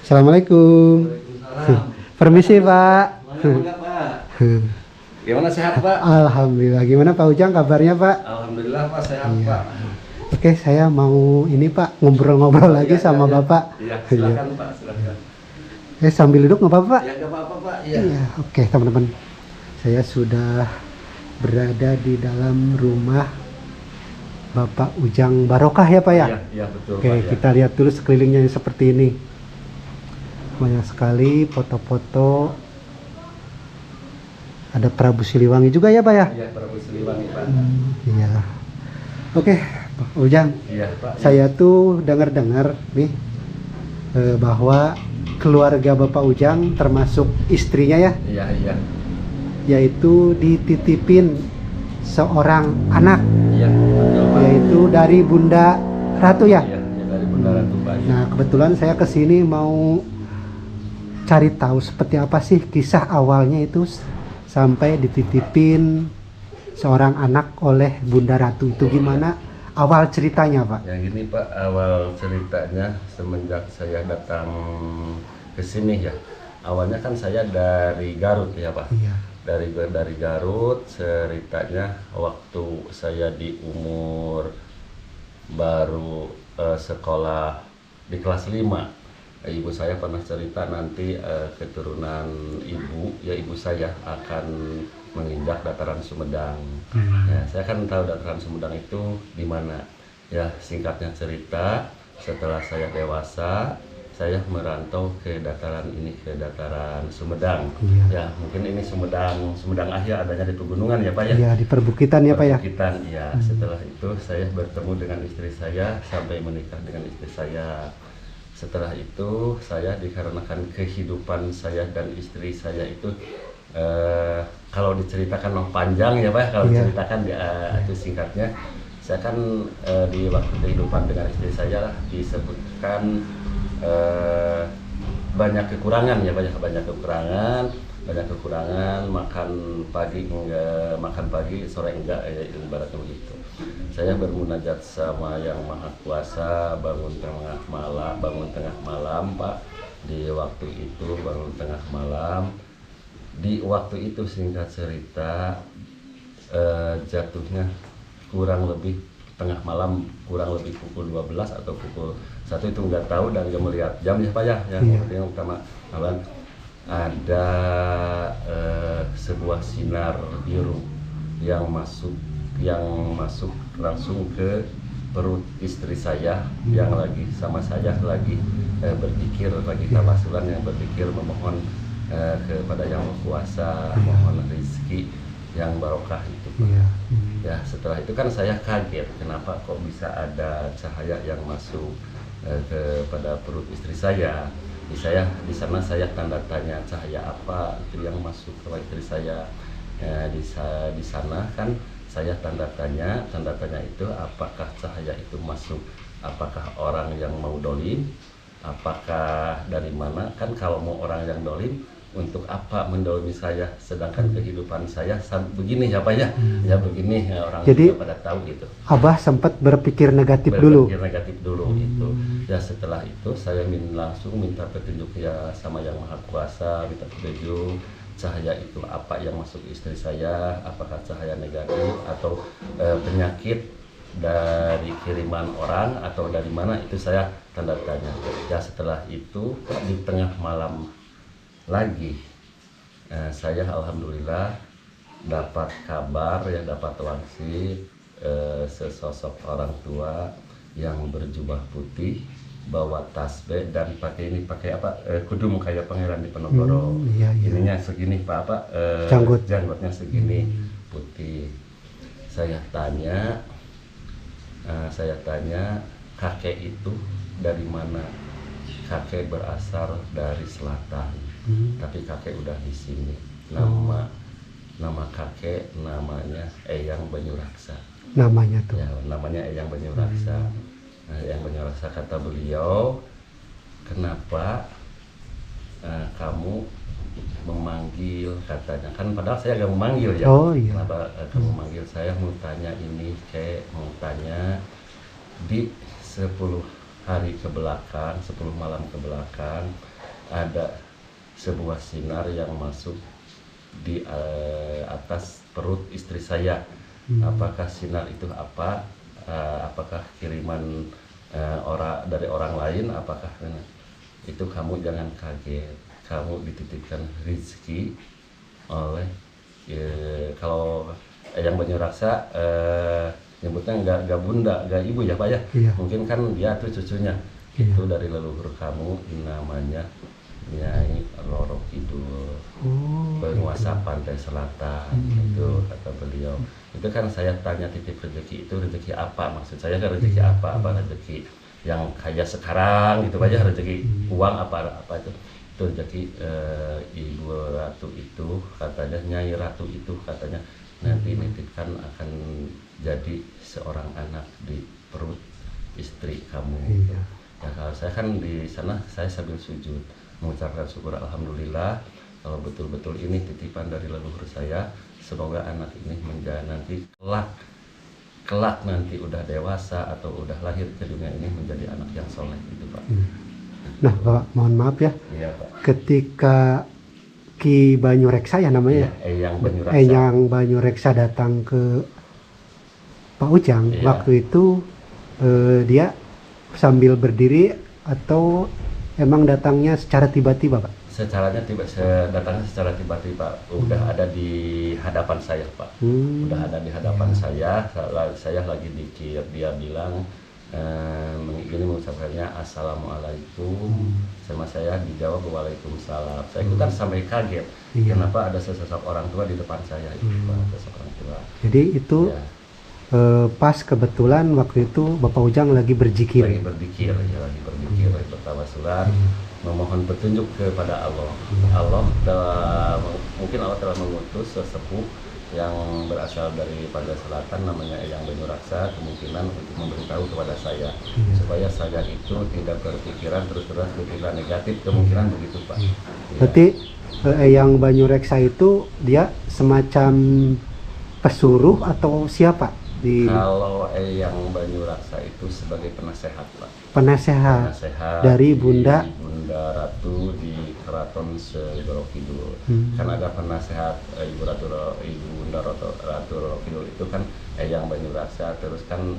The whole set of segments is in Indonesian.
Assalamualaikum. Waalaikumsalam. Permisi Pak. Enggak, Pak. Gimana sehat, Pak? Alhamdulillah. Gimana Pak Ujang kabarnya Pak? Alhamdulillah, Pak, sehat, Iya. Pak. Oke, saya mau ini Pak ngobrol-ngobrol lagi Iya, sama iya. Bapak. Iya, silakan, Pak, silakan. Sambil duduk nggak apa-apa Pak? Ya, enggak apa-apa, Pak. Iya. Iya. Oke teman-teman, saya sudah berada di dalam rumah Bapak Ujang Barokah ya Pak ya? Iya, iya, betul, Oke, Pak. Ya. kita lihat dulu sekelilingnya seperti ini. Banyak sekali foto-foto. Ada Prabu Siliwangi juga ya Pak ya? Iya, Prabu Siliwangi, Pak. Iya. Oke, Pak Ujang. Iya, Pak. Saya tuh dengar-dengar nih bahwa keluarga Bapak Ujang termasuk istrinya ya, Iya, iya. yaitu dititipin seorang anak, Iya, betul, Pak. yaitu dari Bunda Ratu ya. Iya, iya, dari Bunda Ratu, Pak. Iya. Nah, kebetulan saya kesini mau cari tahu seperti apa sih kisah awalnya itu sampai dititipin seorang anak oleh Bunda Ratu itu gimana awal ceritanya Pak? Ya gini, Pak, awal ceritanya semenjak saya datang ke sini ya. Awalnya kan saya dari Garut ya, Pak. Iya. Dari Garut, ceritanya waktu saya di umur baru sekolah di kelas 5, ibu saya pernah cerita nanti keturunan ibu saya akan menginjak dataran Sumedang. Ya, saya kan tahu dataran Sumedang itu di mana. Ya, singkatnya cerita, setelah saya dewasa, saya merantau ke dataran Sumedang. Iya. Ya, mungkin ini Sumedang Akhir adanya di pegunungan ya, Pak ya. Iya, di perbukitan ya Pak ya. Perbukitan, ya. Setelah itu saya bertemu dengan istri saya sampai menikah dengan istri saya. Setelah itu saya dikarenakan kehidupan saya dan istri saya itu kalau diceritakan panjang ya Pak, kalau Iya. diceritakan itu singkatnya, saya kan di waktu kehidupan dengan istri saya disebutkan banyak kekurangan ya, banyak kekurangan, makan pagi sore enggak, ya ibaratnya begitu. Saya bermunajat sama Yang Maha Kuasa, bangun tengah malam Pak. Di waktu itu bangun tengah malam, di waktu itu singkat cerita jatuhnya kurang lebih tengah malam, kurang lebih pukul 12 atau pukul 1 itu nggak tahu dan nggak melihat jam ya Pak ya. Yang utama ada sebuah sinar biru yang masuk langsung ke perut istri saya yang lagi sama saya lagi berzikir, lagi tawasulan, yang berzikir memohon kepada Yang Maha Kuasa, mohon rezeki yang barokah itu Pak. Iya. Ya, setelah itu kan saya kaget kenapa kok bisa ada cahaya yang masuk kepada perut istri saya. Di sana saya tanda tanya, cahaya apa itu yang masuk ke istri saya. Di sana kan saya tanda tanya itu apakah cahaya itu masuk, apakah orang yang mau dolim, apakah dari mana. Kan kalau mau orang yang dolim, untuk apa mendolimi saya, sedangkan kehidupan saya begini ya Pak ya. Ya begini ya, orang Jadi, juga pada tahu gitu. Abah sempat berpikir negatif dulu. Berpikir negatif dulu itu. Ya setelah itu saya langsung minta petunjuk ya sama Yang Maha Kuasa, minta petunjuk cahaya itu apa yang masuk istri saya, apakah cahaya negatif atau penyakit dari kiriman orang atau dari mana, itu saya tanda tanya. Ya setelah itu di tengah malam lagi saya alhamdulillah dapat kabar ya, dapat wangsit sesosok orang tua yang berjubah putih, bawa tasbih dan pakai apa kudung kayak pangeran di Penogoro. Iya, iya. Ininya segini Pak, janggutnya segini putih. Saya tanya kakek itu dari mana? Kakek berasal dari selatan, tapi kakek udah di sini. Nama kakek namanya Eyang Banyuraksa. Namanya tuh. Ya, namanya Eyang Banyuraksa. Nah, Eyang Banyuraksa kata beliau, kenapa kamu memanggil, katanya kan padahal saya gak memanggil ya. Oh iya. Kenapa kamu memanggil saya, mau tanya ini mau tanya di 10 hari ke belakang, 10 malam ke belakang, ada sebuah sinar yang masuk di atas perut istri saya. Apakah sinar itu apa? Apakah kiriman dari orang lain? Apakah itu? Kamu jangan kaget. Kamu dititipkan rezeki oleh kalau yang Banyuraksa nyebutnya nggak bunda, nggak ibu ya Pak ya. Iya. Mungkin kan dia tuh cucunya. Iya. Itu dari leluhur kamu namanya Nyai Roro Kidul, penguasa pantai selatan. Itu kata beliau. Itu kan saya tanya titip rezeki itu rezeki apa? Maksud saya kan rezeki apa? Apa rezeki yang kayak sekarang gitu aja, rezeki uang apa itu? Itu rezeki Ibu Ratu itu katanya, Nyai Ratu itu katanya nanti nitipkan akan jadi seorang anak di perut istri kamu. Iya. Ya kalau saya kan di sana saya sambil sujud mengucapkan syukur alhamdulillah kalau betul-betul ini titipan dari leluhur saya. Semoga anak ini menjadi nanti kelak nanti udah dewasa atau udah lahir ke dunia ini menjadi anak yang soleh gitu Pak. Nah Bapak, mohon maaf ya, Iya Pak. ketika Ki Banyureksa ya namanya, Eyang Banyuraksa. Eyang Banyureksa datang ke Pak Ujang, Iya. waktu itu dia sambil berdiri atau emang datangnya secara tiba-tiba Pak? Datangnya secara tiba-tiba. Udah ada di hadapan saya Pak. Udah ada di hadapan saya lagi dikir. Dia bilang ini mengucapkannya assalamualaikum, sama saya dijawab waalaikumsalam. Saya itu kan sampai kaget. Iya. Kenapa ada sesosok orang tua di depan saya itu Pak, sesosok orang tua. Jadi itu Ya, pas kebetulan waktu itu Bapak Ujang lagi berzikir. lagi berzikir, bertawasulan, memohon petunjuk kepada Allah. Mungkin Allah telah mengutus sesepuh yang berasal dari pantai selatan namanya Eyang Banyuraksa, kemungkinan untuk memberitahu kepada saya supaya saya itu tidak berpikiran terus-terus berpikiran negatif, kemungkinan begitu Pak. Ya. Berarti Eyang Banyureksa itu dia semacam pesuruh atau siapa? Kalau Eyang Banyuraksa itu sebagai penasehat Pak. Penasehat dari Bunda Ratu di Keraton Segoro Kidul. Kan ada penasehat Bunda Ratu Roro Kidul itu kan Eyang Banyuraksa, terus kan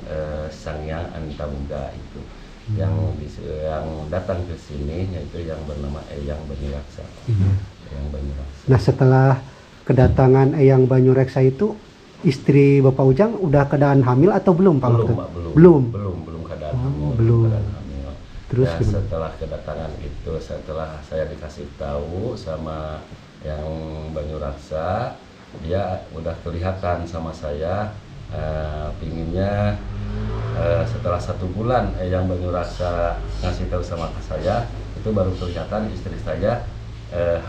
Sang Hyang Antamuga itu yang datang ke sini yaitu yang bernama Eyang Banyuraksa. Eyang Banyuraksa. Nah setelah kedatangan Eyang Banyureksa itu istri Bapak Ujang udah keadaan hamil atau belum Pak? Belum, waktu? Pak, Belum. Belum keadaan hamil. Belum. Keadaan hamil. Terus Ya, gimana? setelah kedatangan itu, setelah saya dikasih tahu sama yang Banyuraksa, dia udah kelihatan sama saya pinginnya setelah 1 bulan yang Banyuraksa ngasih tahu sama saya, itu baru kelihatan istri saya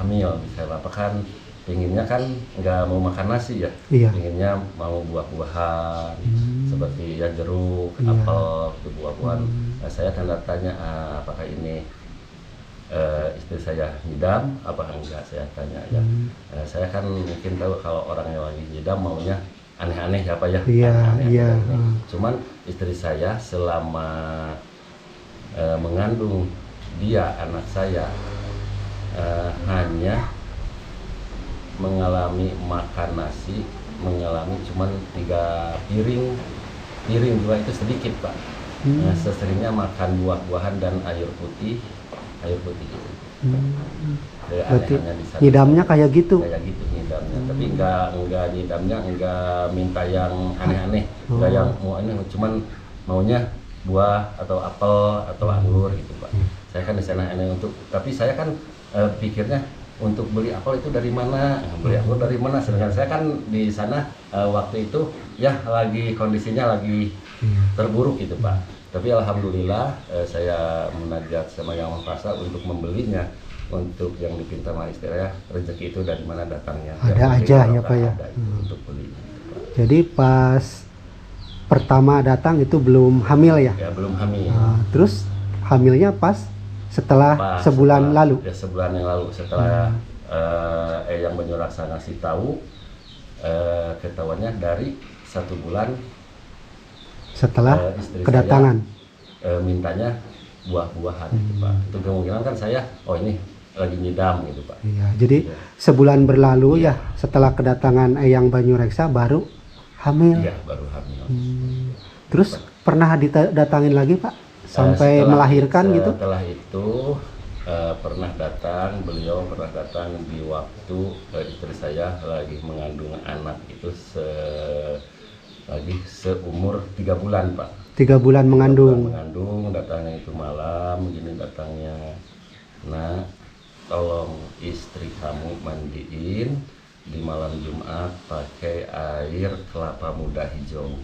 hamil. Saya kan pinginnya kan nggak mau makan nasi ya, Iya. pinginnya mau buah-buahan seperti ya jeruk, Iya. apel, itu buah-buahan. Saya tanda tanya apakah ini istri saya ngidam apa enggak, saya tanya ya. Saya kan mungkin tahu kalau orang yang lagi ngidam maunya aneh-aneh ya Pak ya. Iya, Aneh-aneh, iya. aneh-aneh. Cuman istri saya selama mengandung dia anak saya hanya mengalami makan nasi, mengalami cuman 3 piring 2 itu sedikit Pak. Seseringnya makan buah-buahan dan air putih itu. Berarti ngidamnya kayak gitu? Kayak gitu ngidamnya, tapi enggak ngidamnya enggak minta yang aneh-aneh, enggak yang mau aneh, cuman maunya buah atau apel atau anggur gitu Pak. Saya kan di sana aneh tapi saya kan pikirnya untuk beli apel itu dari mana, beli anggur dari mana, sedangkan saya kan di sana waktu itu ya lagi kondisinya lagi terburuk gitu Pak. Tapi alhamdulillah saya munajat sama Yang Maha Kuasa untuk membelinya, untuk yang dipinta sama istri saya, rezeki itu dari mana datangnya. Ada aja ya Pak ya. Untuk belinya. Jadi pas pertama datang itu belum hamil ya? Ya belum hamil. Terus hamilnya pas setelah sebulan lalu? Ya sebulan yang lalu setelah Eyang Banyuraksa ngasih tahu, ketahuannya dari 1 bulan setelah istri kedatangan saya, mintanya buah-buahan gitu Pak. Itu kemungkinan kan saya, oh ini lagi nyidam gitu Pak. Iya, jadi Iya. sebulan berlalu Iya. ya setelah kedatangan Eyang Banyureksa baru hamil. Iya baru hamil. Terus pernah didatangin lagi Pak sampai melahirkan gitu? Setelah itu beliau pernah datang di waktu istri saya lagi mengandung anak itu lagi seumur 3 bulan Pak. 3 bulan mengandung. Mengandung, datangnya itu malam, gini datangnya. Nah, tolong istri kamu mandiin di malam Jumat pakai air kelapa muda hijau.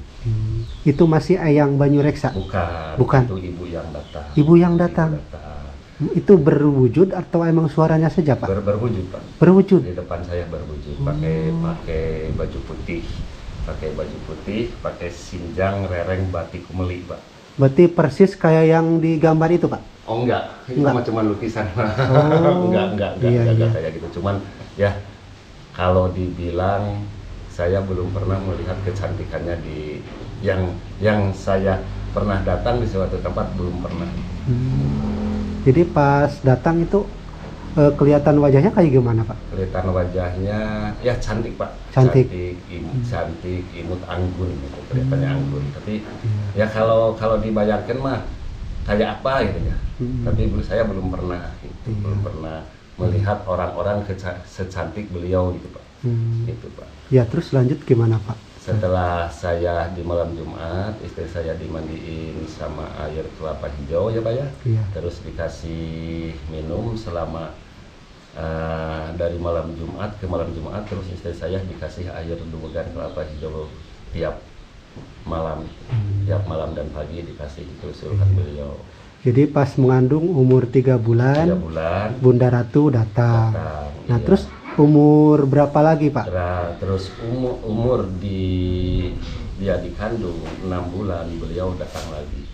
Itu masih Eyang Banyureksa? Bukan. Itu ibu yang datang. Ibu yang datang. Itu berwujud atau emang suaranya saja Pak? Berwujud Pak. Berwujud. Di depan saya berwujud, pakai baju putih. Pakai sinjang rereng batik kumeli Pak. Berarti persis kayak yang di gambar itu Pak? Oh enggak, itu Enggak. mah cuma lukisan. Oh, enggak iya. kayak gitu. Cuman ya kalau dibilang saya belum pernah melihat kecantikannya di yang saya pernah datang di suatu tempat belum pernah. Jadi pas datang itu kelihatan wajahnya kayak gimana Pak? Kelihatan wajahnya ya cantik Pak. Cantik. Cantik, imut, anggun gitu. Kelihatannya anggun. Tapi ya kalau dibayangkan mah kayak apa gitu ya. Tapi saya belum pernah gitu. Belum pernah melihat orang-orang secantik beliau gitu Pak. Gitu Pak. Ya terus lanjut gimana Pak? Setelah saya di malam Jumat, istri saya dimandiin sama air kelapa hijau ya Pak ya. Iya. Terus dikasih minum selama dari malam Jumat ke malam Jumat, terus istri saya dikasih air duwegan kelapa hijau tiap malam dan pagi dikasih itu suruhan beliau. Jadi pas mengandung umur 3 bulan, 3 bulan Bunda Ratu datang. Nah iya. terus umur berapa lagi Pak? Terus umur dia dikandung 6 bulan beliau datang lagi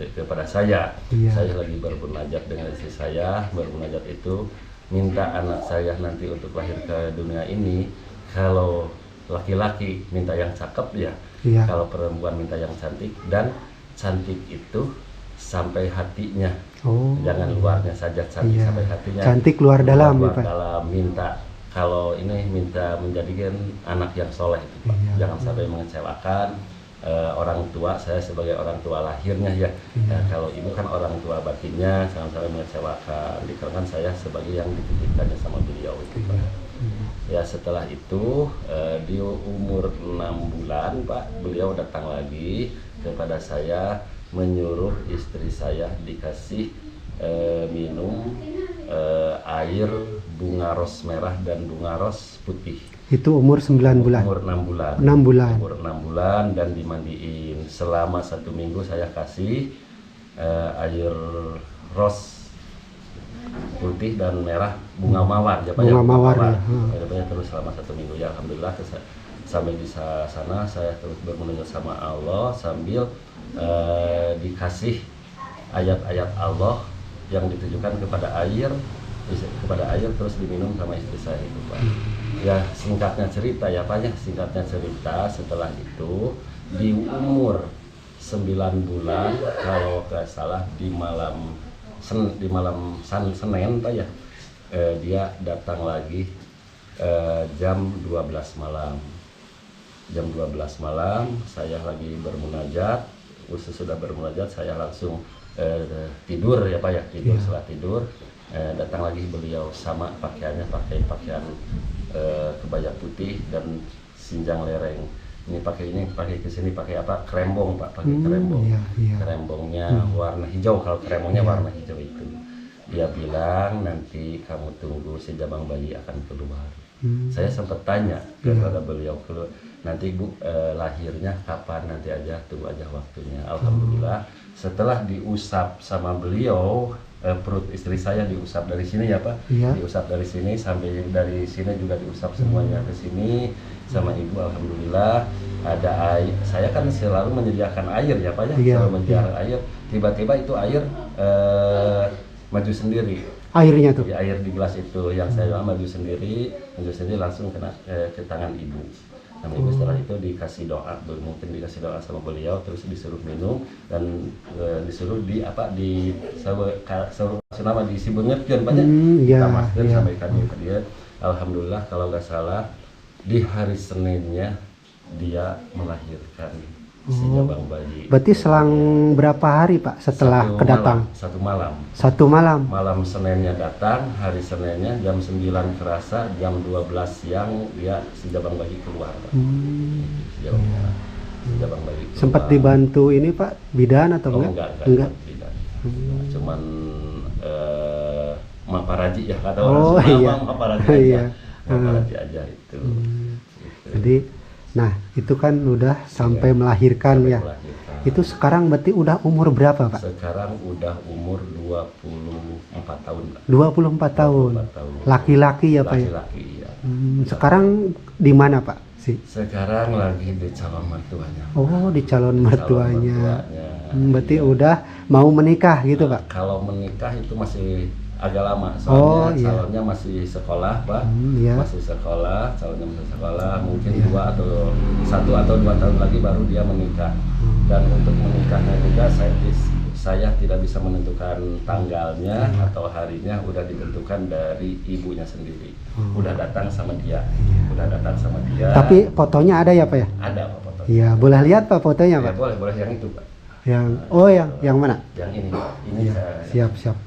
kepada saya. Iya. Saya lagi bermunajat dengan istri saya, bermunajat itu minta anak saya nanti untuk lahir ke dunia ini, kalau laki-laki minta yang cakep ya, Iya. kalau perempuan minta yang cantik, dan cantik itu sampai hatinya. Oh. Jangan luarnya saja, cantik Iya. sampai hatinya. Cantik luar dalam ya Luar Pak. dalam, kalau ini minta menjadikan anak yang soleh Pak. Iya. Jangan sampai mengecewakan orang tua. Saya sebagai orang tua lahirnya ya. Nah, kalau ibu kan orang tua batinnya, jangan sampai mengecewakan. Dikarenakan saya sebagai yang dititipkannya sama beliau itu Pak. Ya setelah itu di umur 6 bulan Pak, beliau datang lagi kepada saya, menyuruh istri saya dikasih minum air bunga ros merah dan bunga ros putih. Itu umur 9 bulan. Umur 6 bulan. 6 bulan. Umur 6 bulan dan dimandiin selama 1 minggu. Saya kasih air ros putih dan merah bunga mawar ya Pak. Bunga mawar, ya. Terus selama 1 minggu ya alhamdulillah. Sampai di sana saya terus bermunajat sama Allah sambil dikasih ayat-ayat Allah yang ditujukan kepada air terus diminum sama istri saya itu Pak. Ya singkatnya cerita ya Pak ya, setelah itu di umur 9 bulan kalau nggak salah di malam Senin Pak ya, dia datang lagi jam 12 malam. Jam 12 malam saya lagi bermunajat, sudah bermunajat saya langsung tidur ya Pak ya, setelah tidur datang lagi beliau sama pakaiannya, pakai pakaian kebaya putih dan sinjang lereng. Pakai kesini pakai apa? Kerembong Pak, pakai kerembong. Iya. Kerembongnya warna hijau, kalau kerembongnya warna hijau itu. Dia bilang nanti kamu tunggu si jabang bayi akan keluar. Saya sempat tanya kepada beliau, nanti Bu lahirnya kapan, nanti aja, tunggu aja waktunya. Alhamdulillah setelah diusap sama beliau, perut istri saya diusap dari sini ya Pak, diusap dari sini sampai dari sini juga diusap semuanya ke sini sama ibu. Alhamdulillah ada air. Saya kan selalu menyediakan air ya Pak ya, selalu menyediakan air. Tiba-tiba itu air maju sendiri. Airnya tuh? Ya, air di gelas itu yang saya maju sendiri langsung kena ke tangan ibu. sama ibu. Setelah itu dikasih doa, mungkin dikasih doa sama beliau, terus disuruh minum dan disuruh di apa di suruh nama diisi bengetkeun banyak Iya, tamaskeun iya. sampai kami ke dia. Alhamdulillah kalau nggak salah di hari Seninnya dia melahirkan si jabang bayi. Berarti selang berapa hari Pak setelah kedatang? Satu malam. Satu malam. Malam Seninnya datang, hari Seninnya jam 9 kerasa, jam 12 siang dia si jabang bayi keluar. Pak. Si jabang bayi keluar. Sempat dibantu ini Pak bidan atau enggak? Enggak. Cuman maparaji ya kata orang Sunda, iya. maparaji aja. Iya. Maparaji aja itu. Gitu. Jadi, nah itu kan udah sampai melahirkan Sampai ya. melahirkan. Itu sekarang berarti udah umur berapa Pak? Sekarang udah umur 24 tahun. Pak. 24 tahun. 24 tahun. Laki-laki ya Pak ya? Laki-laki ya. Sekarang di mana Pak sih? Sekarang lagi di calon mertuanya. Oh, di calon mertuanya. Berarti Iya. udah mau menikah gitu Pak? Kalau menikah itu masih agak lama, Oh, soalnya iya. calonnya masih sekolah, Pak. Iya. Masih sekolah, calonnya masih sekolah, mungkin 1 atau 2 tahun lagi baru dia menikah. Dan untuk menikahnya juga saya tidak bisa menentukan tanggalnya atau harinya, udah ditentukan dari ibunya sendiri. Udah datang sama dia. Udah datang sama dia. Tapi fotonya ada ya Pak ya? Ada Pak fotonya. Iya, boleh lihat Pak fotonya Ya, Pak? boleh yang itu, Pak. Yang mana? Yang ini, Pak. Ini Iya, siap.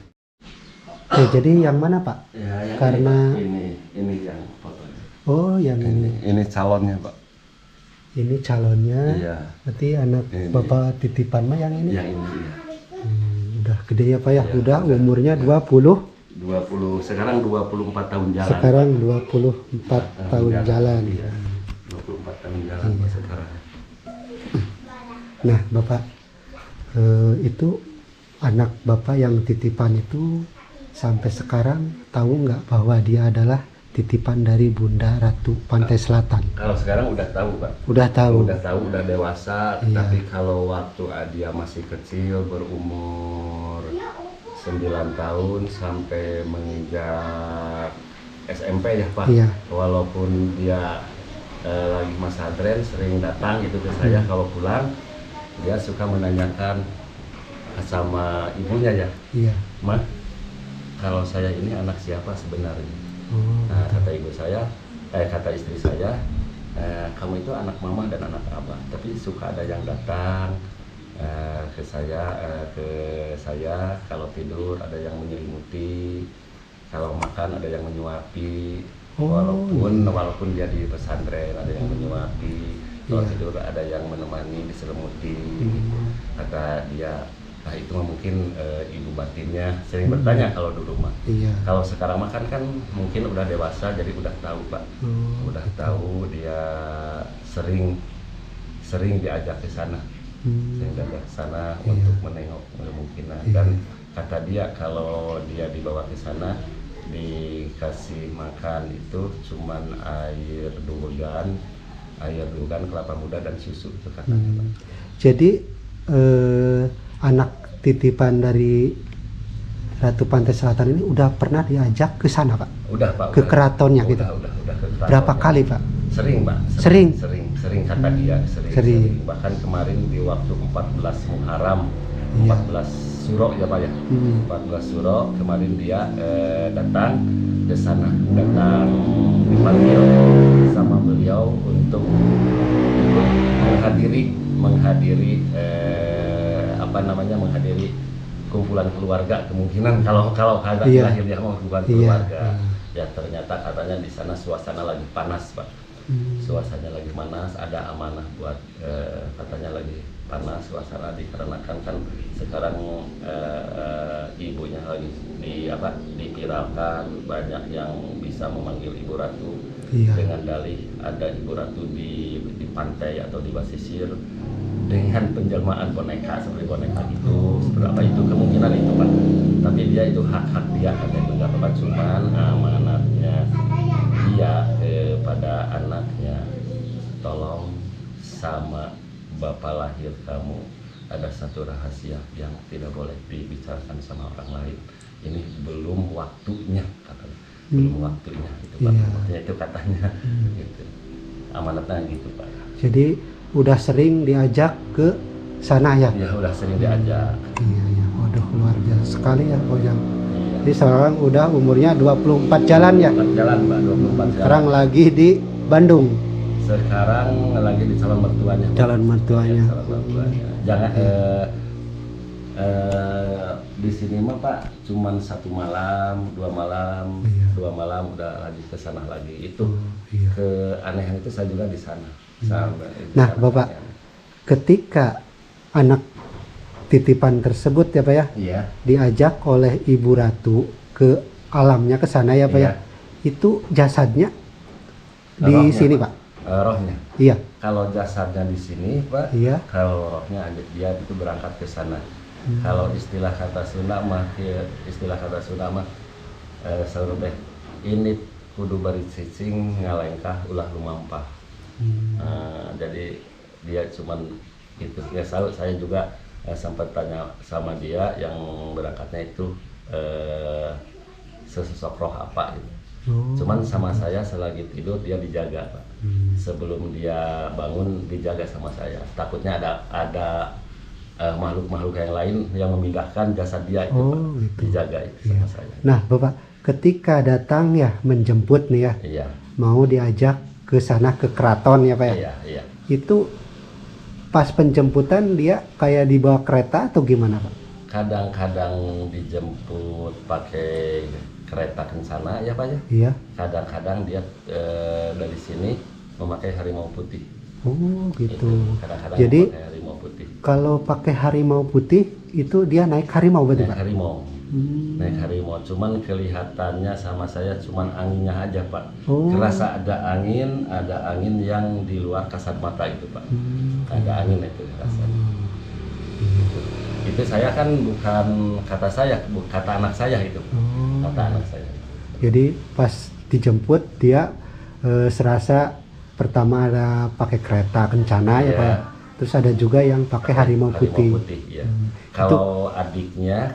Jadi yang mana Pak? Ya, yang Karena ini yang fotonya. oh yang ini. Ini calonnya, Pak. Ini calonnya. Iya. Berarti anak Ini. Bapak titipan mah yang ini. Yang ini ya. Udah gede ya Pak ya? Iya, Udah udah. umurnya 20. 20 sekarang 24 tahun jalan. Sekarang 24 tahun jalan. Iya. 24 tahun jalan Pak, sekarang. Nah, Bapak itu anak Bapak yang titipan itu sampai sekarang tahu nggak bahwa dia adalah titipan dari Bunda Ratu Pantai Selatan? Kalau sekarang udah tahu, Pak. Udah tahu. Udah tahu, udah dewasa, Iya. tapi kalau waktu dia masih kecil berumur 9 tahun sampai menginjak SMP ya, Pak. Iya. Walaupun dia lagi pesantren sering datang gitu ke saya kalau pulang, dia suka menanyakan sama ibunya ya, Iya. "Ma, kalau saya ini anak siapa sebenarnya?" Oh, Nah, kata istri saya, kamu itu anak mama dan anak abah. Tapi suka ada yang datang ke saya kalau tidur ada yang menyelimuti, kalau makan ada yang menyuapi. Oh, Walaupun dia di pesantren ada yang menyuapi, kalau Iya. tidur ada yang menemani diselimuti. Kata dia, nah itu mah mungkin ibu batinnya sering bertanya kalau dulu mah. Iya. Kalau sekarang makan kan mungkin udah dewasa jadi udah tahu, Pak. Oh, Udah tahu dia sering diajak ke sana. Sering diajak ke sana untuk menengok kemungkinan. Dan kata dia kalau dia dibawa ke sana dikasih makan itu cuman air dugan, kelapa muda dan susu itu katanya, Pak. Jadi anak titipan dari Ratu Pantai Selatan ini udah pernah diajak ke sana Pak? Udah, Pak. Ke keratonnya gitu? Udah ke keratonnya. Berapa kali Pak? Sering, Pak. Sering Kata dia, Sering. Bahkan kemarin di waktu 14 Muharram, Iya. 14 Suro ya, Pak ya. 14 Suro kemarin dia datang ke sana, dipanggil sama beliau untuk menghadiri menghadiri kumpulan keluarga, kemungkinan kalau kagak Iya. lahir dia mau kumpulan Iya. keluarga. Ya ternyata katanya di sana suasana lagi panas, Pak. Suasananya lagi panas, ada amanah buat katanya lagi panas suasana dikarenakan kan sekarang ibunya lagi dipiralkan, banyak yang bisa memanggil Ibu Ratu. Iya. Dengan dalih ada Ibu Ratu di pantai atau di basisir dengan penjelmaan boneka seperti boneka itu, seperti apa itu kemungkinan itu, Pak. Tapi dia itu hak dia, katanya nggak apa-apa, cuman amanatnya dia kepada anaknya, tolong sama bapak lahir kamu ada satu rahasia yang tidak boleh dibicarakan sama orang lain. Ini belum waktunya katanya. Belum waktunya itu, Pak. Iya. Waktunya itu katanya gitu. amanatnya gitu Pak. Jadi udah sering diajak ke sana ya? Ya udah sering diajak. Iya, iya. Waduh, luar biasa sekali ya Ujang. Iya. Jadi sekarang udah umurnya 24 jalan ya? 24 jalan Pak, 24 jalan. Sekarang lagi di Bandung. Sekarang lagi di calon mertuanya. Calon mertuanya. Ya, calon mertuanya. Jangan di sini mah Pak cuman 1 malam, 2 malam, Iya. 2 malam udah lagi ke sana lagi. Itu Iya. keanehan itu saya juga di sana. Sampai di Nah, sana Bapak, kalian. ketika anak titipan tersebut ya Pak ya, Iya. diajak oleh Ibu Ratu ke alamnya ke sana ya Pak Iya. ya, itu jasadnya di Rohnya, sini Pak. Pak? Rohnya. Iya. Kalau jasadnya di sini Pak, Iya. kalau rohnya dia itu berangkat ke sana. Kalau istilah kata Sunda mah, selalu teh ini kudu bari cicing ngalengkah ulah lumampah. Jadi dia cuman itu ya, saya juga sempat tanya sama dia yang berangkatnya itu sesosok roh apa gitu. Cuman sama saya selagi tidur dia dijaga Pak. Sebelum dia bangun dijaga sama saya. Takutnya ada makhluk-makhluk yang lain yang memindahkan jasad dia itu Pak. Gitu. Dijaga itu sama saya. Nah Bapak, ketika datang ya menjemput nih ya, Iya. mau diajak ke sana ke keraton ya Pak ya, Iya, iya. itu pas penjemputan dia kayak dibawa kereta atau gimana Pak? Kadang-kadang dijemput pakai kereta kencana ya Pak ya. Iya. Kadang-kadang dia dari sini memakai harimau putih. Oh gitu. Kadang-kadang Jadi memakai harimau putih. kalau pakai harimau putih itu dia naik harimau berarti Naik Pak? harimau. Hmm. Naik harimau. Cuman kelihatannya sama saya cuman anginnya aja Pak. Oh. Kerasa ada angin yang di luar kasat mata itu Pak. Ada angin itu rasanya. Itu saya kan bukan kata saya, kata anak saya itu. Kata anak saya. Jadi pas dijemput dia serasa pertama ada pakai kereta kencana ya Iya. Pak ya? Terus ada juga yang pakai harimau putih. Ya. Kalau adiknya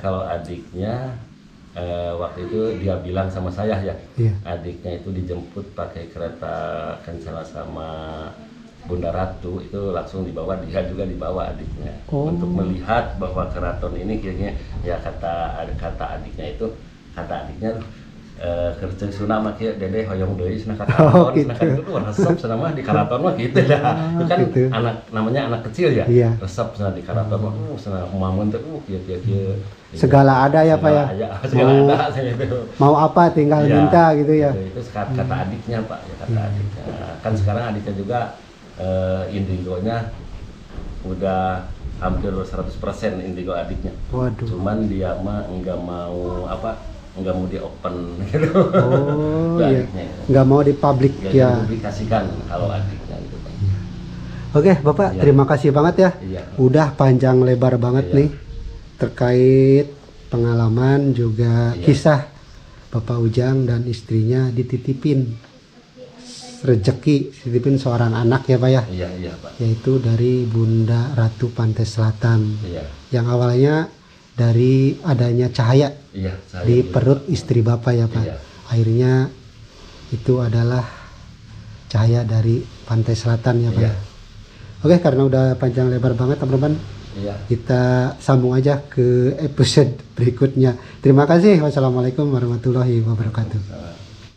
waktu itu dia bilang sama saya ya, Iya. adiknya itu dijemput pakai kereta kencana sama Bunda Ratu, itu langsung dibawa, dia juga dibawa adiknya untuk melihat bahwa keraton ini kayaknya ya kata adiknya kerja Sunda mah kieu dede hoyong deui cenah ka karaton, cenah kan itu resep cenah mah di karaton mah gitu dah. Itu kan gitu. namanya anak kecil ya. Iya. Resep cenah di karaton mah cenah mamun teh kieu. Segala ada ya Pak ya. Segala ada saya itu. Mau apa tinggal Iya. minta gitu ya. Itu kata adiknya Pak, ya kata adiknya. Kan sekarang adiknya juga indigonya udah hampir 100% indigo adiknya. Waduh. Cuman dia mah nggak mau di open gitu. Oh Itu iya. adiknya. Nggak mau di publik ya. Dipublikasikan kalau adiknya gitu Pak. Oke Bapak, Iya. terima kasih banget ya. Iya. Udah panjang lebar banget Iya. nih terkait pengalaman juga Iya. kisah Bapak Ujang dan istrinya dititipin seorang anak ya Pak ya, Iya Pak. yaitu dari Bunda Ratu Pantai Selatan, Iya. yang awalnya dari adanya cahaya Iya, saya di juga. perut istri Bapak ya Pak. Iya. Akhirnya itu adalah cahaya dari Pantai Selatan ya Pak. Iya. Ya. Oke, karena udah panjang lebar banget teman-teman, Iya. kita sambung aja ke episode berikutnya. Terima kasih. Wassalamualaikum warahmatullahi wabarakatuh.